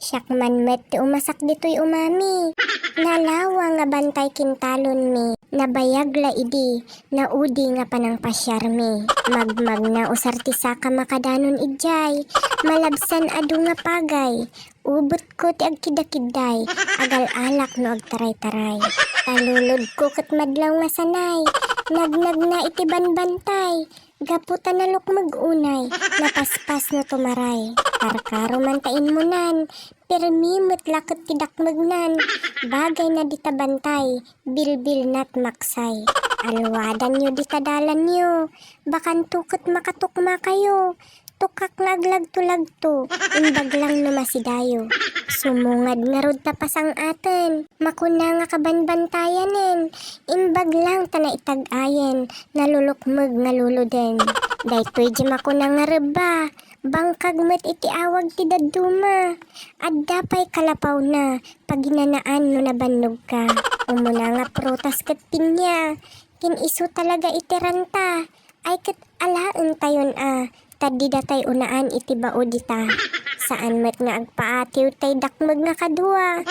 Siyak man met ti umasak dito'y umami. Nalawa nga bantay kintalon mi. Nabayag la idi, naudi nga panang pasyar mi. Magmag na usar ti saka makadanon ijay. Malabsan adu nga pagay. Ubot ko ti agkidakiday. Agal alak no agtaray-taray. Talulod ko kat madlaw nga sanay. Nagnag na iti banbantay. Gaputan na lukmag unay. Napaspas no tumaray. Karkaro man tain mo nan. Permimot lakot tidakmagnan. Bagay na ditabantay. Bilbil nat maksay. Alwadan nyo ditadalan nyo. Bakan tukot makatukma kayo. Tukak nga aglag-tulag-to. Imbag lang numasidayo. Sumungad nga rod tapasang atin. Makuna nga kabanbantayanin. Imbag lang tana itag-ayen. Nalulukmag nga luluden. Daytoy di makuna nga reba. Bangkag met iti awag ti daduma. Adda pa'y kalapaw na. Paginanaan no nabannog ka. Umuna nga prutas kat pinya. Kiniso talaga iti ranta. Ay kat alaan tayon Tadi datay unaan iti bao dita. Saan met nga agpaatiw tay dakmag nga kadua.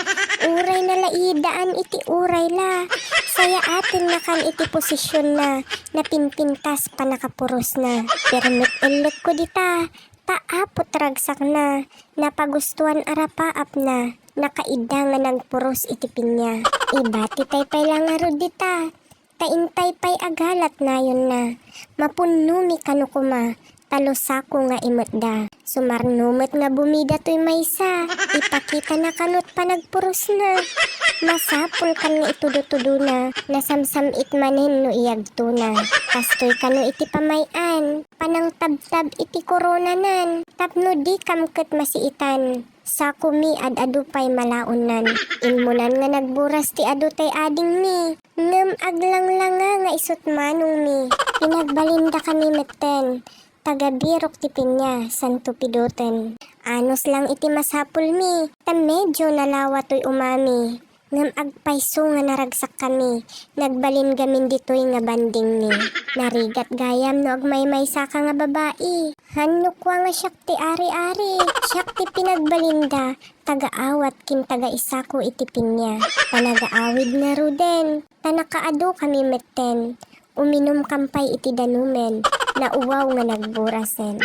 Uray na laidaan iti uray la. Saya atin na kan iti posisyon na. Napinpintas pa nakapuros na. Permit ulit ko dita. Taapot ragsak na. Napagustuhan arapaap na. Nakaida nga nagpuros iti pinya. Ibati tay pay lang aro dita. Taintay pay agalat na yun na. Mapunumi kanukuma. Talusako nga imutda. Sumarnumot nga bumida to'y maysa. Ipakita na kanot pa nagpuros na. Masapul kan nga itudo-tudo na. Nasamsam itmanin no iyagto na. Kastoy kano iti pamayan. Panang tabtab iti koronanan. Tapno di kamket masiitan. Sa kumi ad-adu pa'y malaunan. Inmunan nga nagburas ti adu tay ading mi. Ngem aglang-langa nga isut manong mi. Pinagbalinda kami meten. Tagabirok ti pinya, santo pidoten. Anos lang iti masapul mi. Ta medyo nalawa to'y umami. Ngam agpayso nga naragsak kami. Nagbalin gamin dito'y nga banding mi. Narigat gayam no agmaymay saka nga babae. Hanukwa nga siyak ti ari-ari. Siyak ti pinagbalinda. Tagaawat kin taga-isako iti pinya. Panagaawid na ruden. Tanakaado kami meten. Uminom kampay iti danumen. Nauwaw nga nagburasen.